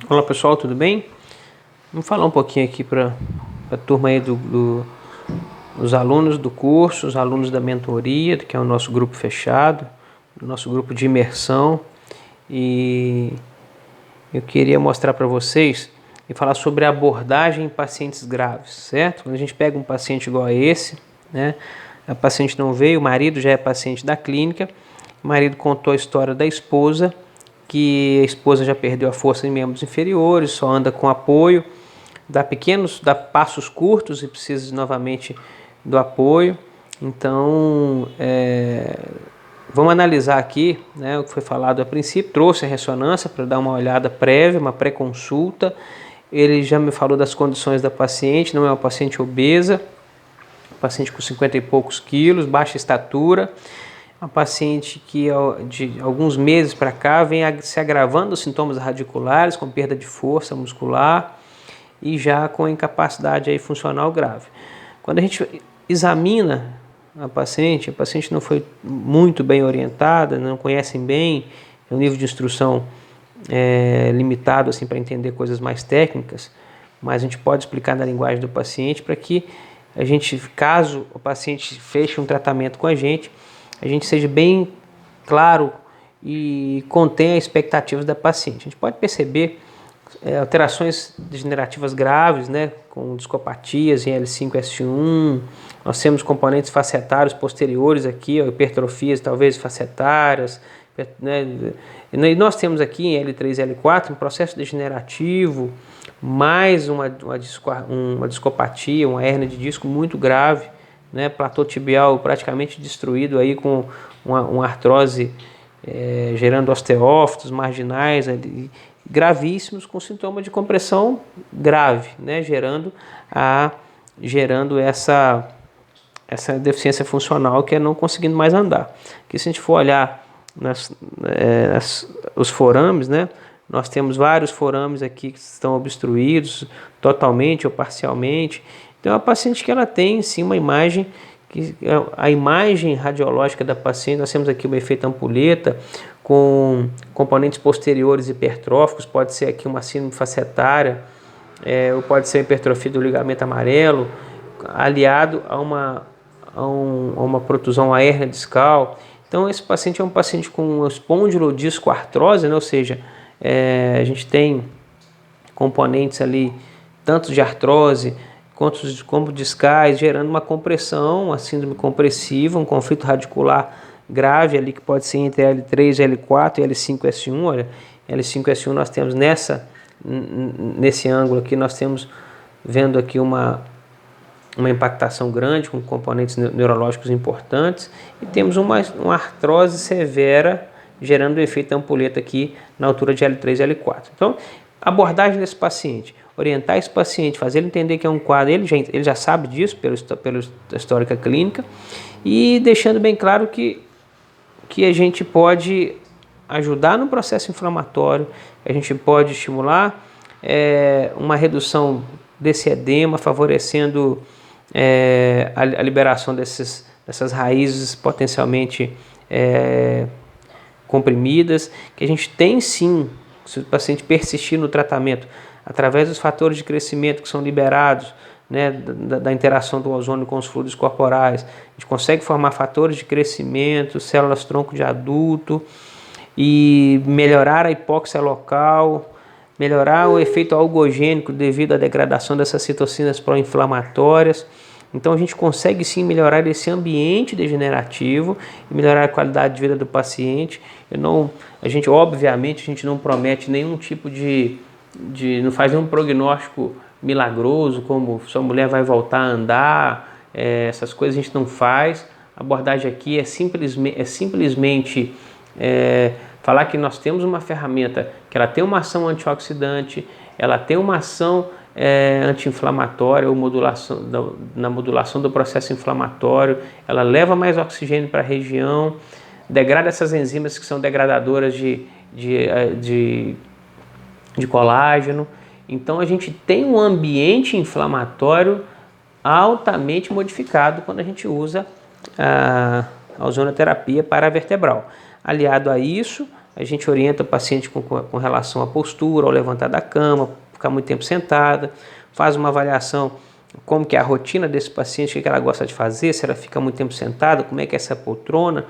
Olá pessoal, tudo bem? Vamos falar um pouquinho aqui para a turma aí dos alunos do curso, os alunos da mentoria, que é o nosso grupo fechado, o nosso grupo de imersão. E eu queria mostrar para vocês e falar sobre a abordagem em pacientes graves, certo? Quando a gente pega um paciente igual a esse, né? A paciente não veio, o marido já é paciente da clínica, o marido contou a história da esposa, que a esposa já perdeu a força em membros inferiores, só anda com apoio, dá passos curtos e precisa novamente do apoio. Então, vamos analisar aqui, né, o que foi falado a princípio. Trouxe a ressonância para dar uma olhada prévia, uma pré-consulta. Ele já me falou das condições da paciente, não é uma paciente obesa, paciente com 50 e poucos quilos, baixa estatura, uma paciente que de alguns meses para cá vem se agravando os sintomas radiculares, com perda de força muscular e já com incapacidade aí funcional grave. Quando a gente examina a paciente não foi muito bem orientada, não conhecem bem, o nível de instrução limitado assim, para entender coisas mais técnicas, mas a gente pode explicar na linguagem do paciente para que a gente, caso o paciente feche um tratamento com a gente seja bem claro e contenha as expectativas da paciente. A gente pode perceber alterações degenerativas graves, né, com discopatias em L5-S1, nós temos componentes facetários posteriores aqui, hipertrofias talvez facetárias, né, e nós temos aqui em L3 e L4 um processo degenerativo, mais uma discopatia, uma hérnia de disco muito grave, né, platô tibial praticamente destruído aí com uma artrose gerando osteófitos marginais ali, gravíssimos com sintoma de compressão grave, né, gerando essa deficiência funcional que é não conseguindo mais andar. Aqui se a gente for olhar os forames, né, nós temos vários forames aqui que estão obstruídos totalmente ou parcialmente. Então, a paciente que ela tem sim uma imagem, a imagem radiológica da paciente, nós temos aqui o efeito ampulheta com componentes posteriores hipertróficos, pode ser aqui uma síndrome facetária, ou pode ser hipertrofia do ligamento amarelo, aliado a uma protusão à hérnia discal. Então, esse paciente é um paciente com espondilodiscoartrose, né? Ou seja, a gente tem componentes ali, tanto de artrose quanto discais, gerando uma compressão, uma síndrome compressiva, um conflito radicular grave ali que pode ser entre L3, L4 e L5-S1. Olha, L5-S1 nós temos nesse ângulo aqui, nós temos vendo aqui uma impactação grande com componentes neurológicos importantes e temos uma artrose severa gerando o efeito ampulheta aqui na altura de L3 e L4. Então, abordagem desse paciente, orientar esse paciente, fazer ele entender que é um quadro, ele já sabe disso pela histórica clínica e deixando bem claro que a gente pode ajudar no processo inflamatório, a gente pode estimular uma redução desse edema, favorecendo a liberação dessas raízes potencialmente comprimidas, que a gente tem sim, se o paciente persistir no tratamento, através dos fatores de crescimento que são liberados, né, da interação do ozônio com os fluidos corporais, a gente consegue formar fatores de crescimento, células tronco de adulto e melhorar a hipóxia local, melhorar o efeito algogênico devido à degradação dessas citocinas pró-inflamatórias. Então a gente consegue sim melhorar esse ambiente degenerativo e melhorar a qualidade de vida do paciente. Obviamente a gente não promete nenhum tipo não faz nenhum prognóstico milagroso, como sua mulher vai voltar a andar, essas coisas a gente não faz. A abordagem aqui é simplesmente falar que nós temos uma ferramenta que ela tem uma ação antioxidante, ela tem uma ação anti-inflamatória ou na modulação do processo inflamatório, ela leva mais oxigênio para a região, degrada essas enzimas que são degradadoras de colágeno. Então a gente tem um ambiente inflamatório altamente modificado quando a gente usa a ozonoterapia paravertebral. Aliado a isso, a gente orienta o paciente com relação à postura, ao levantar da cama, ficar muito tempo sentada, faz uma avaliação como que é a rotina desse paciente, o que ela gosta de fazer, se ela fica muito tempo sentada, como é que é essa poltrona.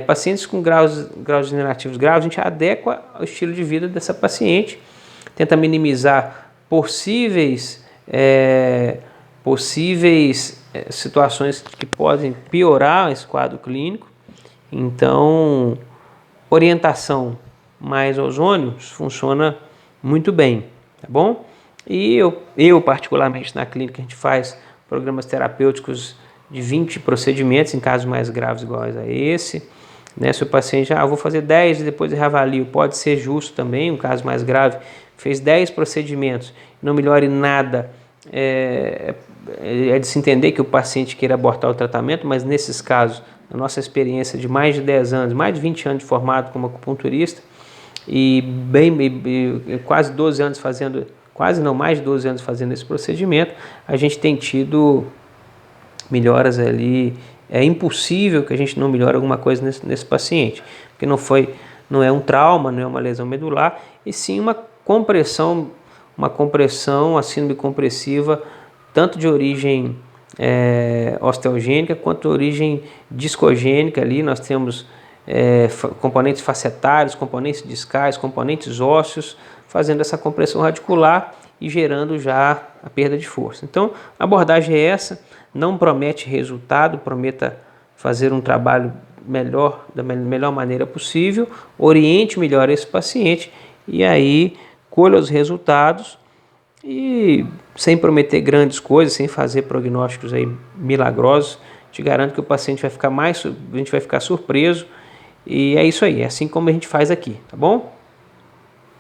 Pacientes com graus degenerativos graves, a gente adequa ao estilo de vida dessa paciente, tenta minimizar possíveis situações que podem piorar esse quadro clínico. Então, orientação mais ozônio funciona muito bem, tá bom? E eu particularmente na clínica, a gente faz programas terapêuticos de 20 procedimentos em casos mais graves iguais a esse. Né? Se o paciente, eu vou fazer 10 e depois eu reavalio, pode ser justo também, um caso mais grave, fez 10 procedimentos, não melhore nada, é de se entender que o paciente queira abortar o tratamento, mas nesses casos, na nossa experiência de mais de 10 anos, mais de 20 anos de formado como acupunturista, e quase 12 anos fazendo, mais de 12 anos fazendo esse procedimento, a gente tem tido melhoras ali. É impossível que a gente não melhore alguma coisa nesse paciente, porque não é um trauma, não é uma lesão medular, e sim uma compressão, a síndrome compressiva, tanto de origem osteogênica quanto de origem discogênica. Ali nós temos componentes facetários, componentes discais, componentes ósseos, fazendo essa compressão radicular e gerando já a perda de força. Então, a abordagem é essa, não promete resultado, prometa fazer um trabalho melhor, da melhor maneira possível, oriente melhor esse paciente e aí colha os resultados e sem prometer grandes coisas, sem fazer prognósticos aí milagrosos, te garanto que o paciente a gente vai ficar surpreso e é isso aí, é assim como a gente faz aqui, tá bom?